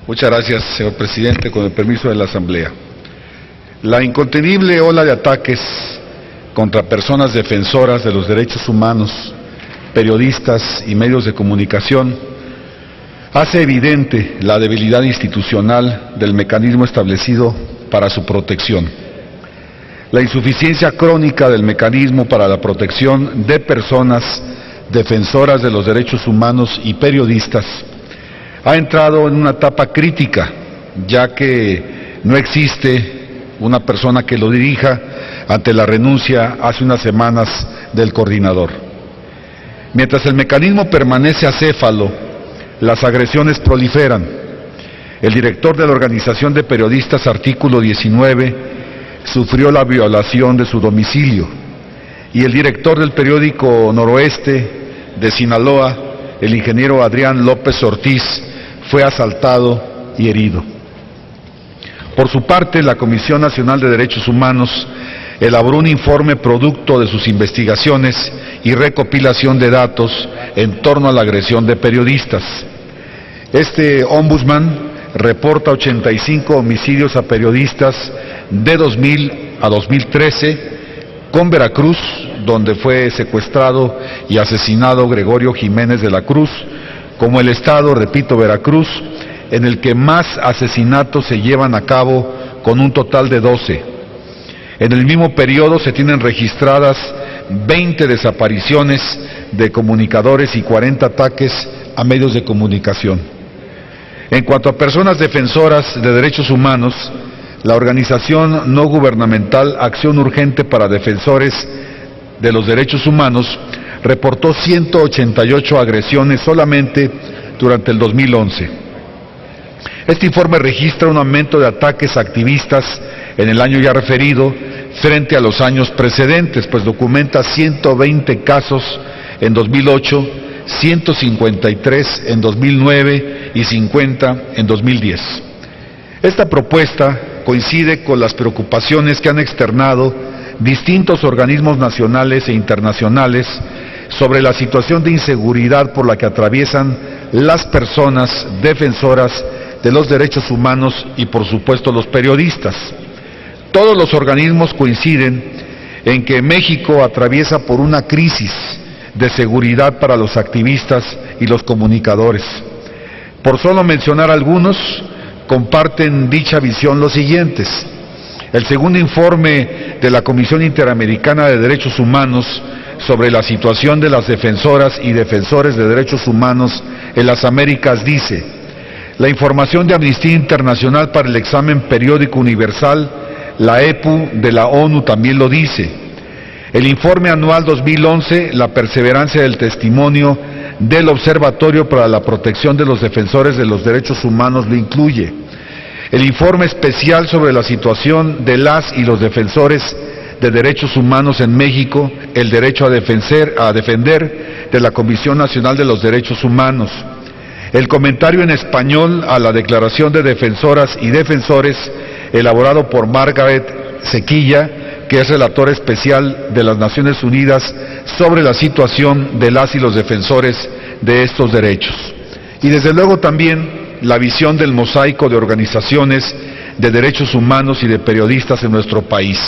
Muchas gracias, señor presidente. Con el permiso de la Asamblea. La incontenible ola de ataques contra personas defensoras de los derechos humanos, periodistas y medios de comunicación hace evidente la debilidad institucional del mecanismo establecido para su protección. La insuficiencia crónica del mecanismo para la protección de personas defensoras de los derechos humanos y periodistas ha entrado en una etapa crítica, ya que no existe una persona que lo dirija ante la renuncia hace unas semanas del coordinador. Mientras el mecanismo permanece acéfalo, las agresiones proliferan. El director de la Organización de Periodistas, artículo 19, sufrió la violación de su domicilio, y el director del periódico Noroeste de Sinaloa, el ingeniero Adrián López Ortiz, fue asaltado y herido. Por su parte, la Comisión Nacional de Derechos Humanos elaboró un informe producto de sus investigaciones y recopilación de datos en torno a la agresión de periodistas. Este ombudsman reporta 85 homicidios a periodistas de 2000 a 2013, con Veracruz, donde fue secuestrado y asesinado Gregorio Jiménez de la Cruz, como el estado, repito, Veracruz, en el que más asesinatos se llevan a cabo, con un total de 12. En el mismo periodo se tienen registradas 20 desapariciones de comunicadores y 40 ataques a medios de comunicación. En cuanto a personas defensoras de derechos humanos, la organización no gubernamental Acción Urgente para Defensores de los Derechos Humanos reportó 188 agresiones solamente durante el 2011. Este informe registra un aumento de ataques a activistas en el año ya referido frente a los años precedentes, pues documenta 120 casos en 2008, 153 en 2009 y 50 en 2010. Esta propuesta coincide con las preocupaciones que han externado distintos organismos nacionales e internacionales sobre la situación de inseguridad por la que atraviesan las personas defensoras de los derechos humanos y, por supuesto, los periodistas. Todos los organismos coinciden en que México atraviesa por una crisis de seguridad para los activistas y los comunicadores. Por solo mencionar algunos, comparten dicha visión los siguientes. El segundo informe de la Comisión Interamericana de Derechos Humanos sobre la situación de las defensoras y defensores de derechos humanos en las Américas dice: la información de Amnistía Internacional para el Examen Periódico Universal, la EPU de la ONU, también lo dice. El informe anual 2011, la perseverancia del testimonio del Observatorio para la Protección de los Defensores de los Derechos Humanos, lo incluye. El informe especial sobre la situación de las y los defensores de derechos humanos en México, el derecho a defender de la Comisión Nacional de los Derechos Humanos. El comentario en español a la Declaración de Defensoras y Defensores, elaborado por Margaret Sequilla, que es relatora especial de las Naciones Unidas sobre la situación de las y los defensores de estos derechos. Y desde luego también la visión del mosaico de organizaciones de derechos humanos y de periodistas en nuestro país.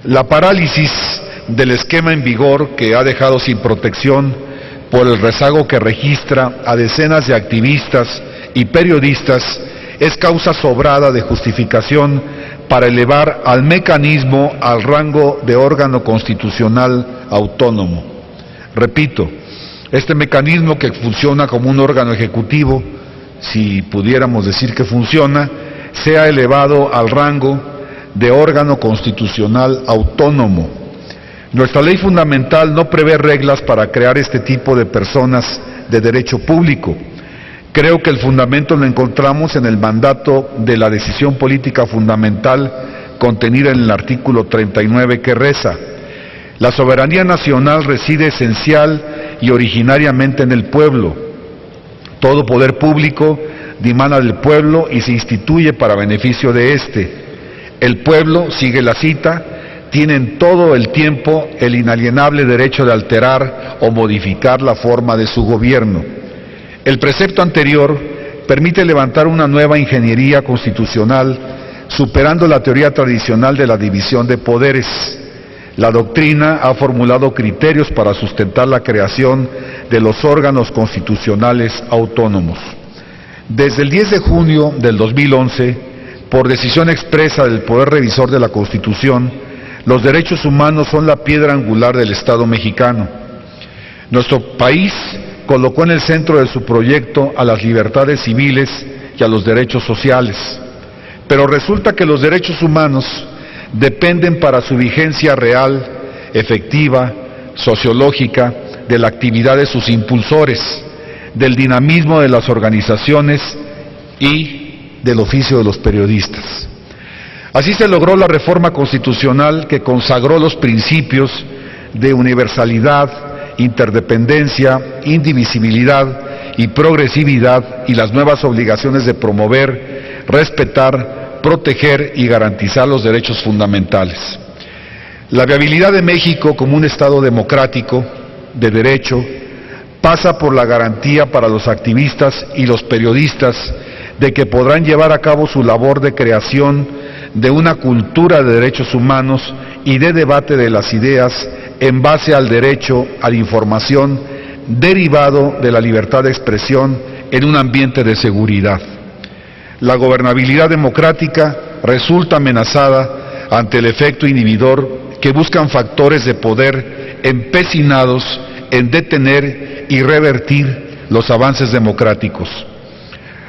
La parálisis del esquema en vigor, que ha dejado sin protección por el rezago que registra a decenas de activistas y periodistas, es causa sobrada de justificación para elevar al mecanismo al rango de órgano constitucional autónomo. Repito, este mecanismo, que funciona como un órgano ejecutivo, si pudiéramos decir que funciona, sea elevado al rango de órgano constitucional autónomo. Nuestra ley fundamental no prevé reglas para crear este tipo de personas de derecho público. Creo que el fundamento lo encontramos en el mandato de la decisión política fundamental contenida en el artículo 39, que reza: la soberanía nacional reside esencial y originariamente en el pueblo. Todo poder público dimana del pueblo y se instituye para beneficio de éste. El pueblo, sigue la cita, tiene en todo el tiempo el inalienable derecho de alterar o modificar la forma de su gobierno. El precepto anterior permite levantar una nueva ingeniería constitucional, superando la teoría tradicional de la división de poderes. La doctrina ha formulado criterios para sustentar la creación de los órganos constitucionales autónomos. Desde el 10 de junio del 2011, por decisión expresa del Poder Revisor de la Constitución, los derechos humanos son la piedra angular del Estado mexicano. Nuestro país colocó en el centro de su proyecto a las libertades civiles y a los derechos sociales. Pero resulta que los derechos humanos dependen para su vigencia real, efectiva, sociológica, de la actividad de sus impulsores, del dinamismo de las organizaciones y del oficio de los periodistas. Así se logró la reforma constitucional que consagró los principios de universalidad, interdependencia, indivisibilidad y progresividad y las nuevas obligaciones de promover, respetar, proteger y garantizar los derechos fundamentales. La viabilidad de México como un Estado democrático, de derecho, pasa por la garantía para los activistas y los periodistas de que podrán llevar a cabo su labor de creación de una cultura de derechos humanos y de debate de las ideas en base al derecho a la información derivado de la libertad de expresión en un ambiente de seguridad. La gobernabilidad democrática resulta amenazada ante el efecto inhibidor que buscan factores de poder empecinados en detener y revertir los avances democráticos.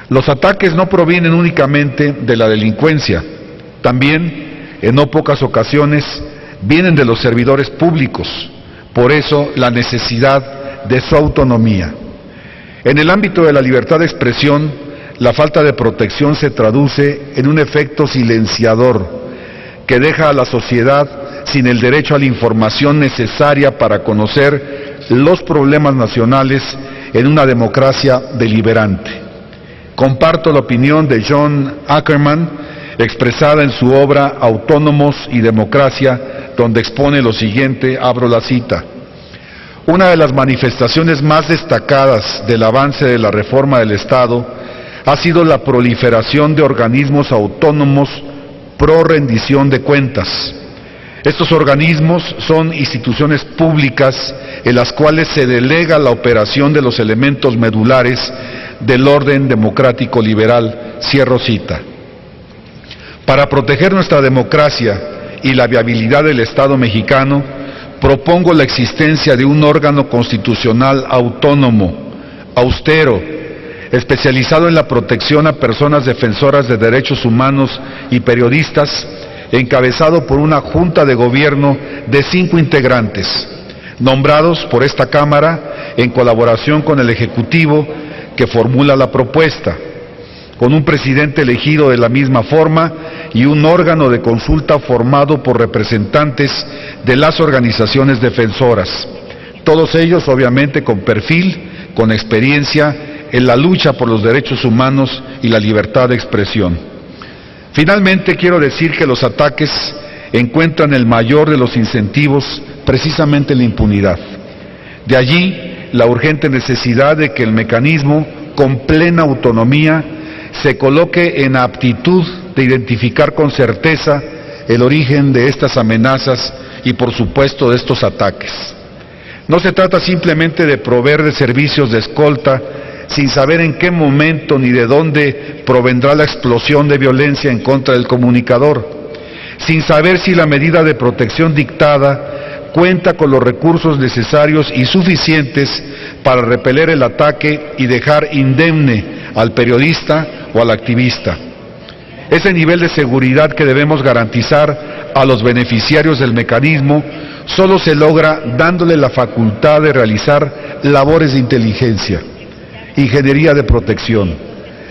Los ataques no provienen únicamente de la delincuencia, también, en no pocas ocasiones, vienen de los servidores públicos, por eso la necesidad de su autonomía. En el ámbito de la libertad de expresión, la falta de protección se traduce en un efecto silenciador que deja a la sociedad sin el derecho a la información necesaria para conocer los problemas nacionales en una democracia deliberante. Comparto la opinión de John Ackerman, expresada en su obra Autónomos y Democracia, donde expone lo siguiente, abro la cita: una de las manifestaciones más destacadas del avance de la reforma del Estado ha sido la proliferación de organismos autónomos pro rendición de cuentas. Estos organismos son instituciones públicas en las cuales se delega la operación de los elementos medulares del orden democrático liberal. Cierro cita. Para proteger nuestra democracia y la viabilidad del Estado mexicano, propongo la existencia de un órgano constitucional autónomo, austero, especializado en la protección a personas defensoras de derechos humanos y periodistas, encabezado por una junta de gobierno de 5 integrantes, nombrados por esta Cámara en colaboración con el Ejecutivo que formula la propuesta, con un presidente elegido de la misma forma y un órgano de consulta formado por representantes de las organizaciones defensoras, todos ellos obviamente con perfil, con experiencia en la lucha por los derechos humanos y la libertad de expresión. Finalmente, quiero decir que los ataques encuentran el mayor de los incentivos precisamente en la impunidad. De allí la urgente necesidad de que el mecanismo, con plena autonomía, se coloque en aptitud de identificar con certeza el origen de estas amenazas y, por supuesto, de estos ataques. No se trata simplemente de proveer de servicios de escolta sin saber en qué momento ni de dónde provendrá la explosión de violencia en contra del comunicador, sin saber si la medida de protección dictada cuenta con los recursos necesarios y suficientes para repeler el ataque y dejar indemne al periodista o al activista. Ese nivel de seguridad que debemos garantizar a los beneficiarios del mecanismo solo se logra dándole la facultad de realizar labores de inteligencia, ingeniería de protección.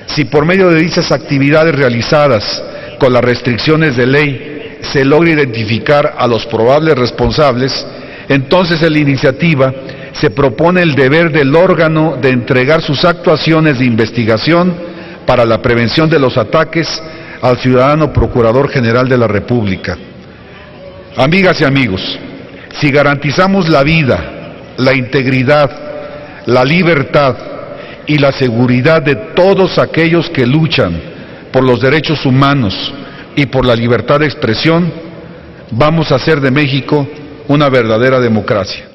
Si por medio de dichas actividades realizadas con las restricciones de ley se logra identificar a los probables responsables, entonces en la iniciativa se propone el deber del órgano de entregar sus actuaciones de investigación para la prevención de los ataques al ciudadano Procurador General de la República. Amigas y amigos, si garantizamos la vida, la integridad, la libertad y la seguridad de todos aquellos que luchan por los derechos humanos y por la libertad de expresión, vamos a hacer de México una verdadera democracia.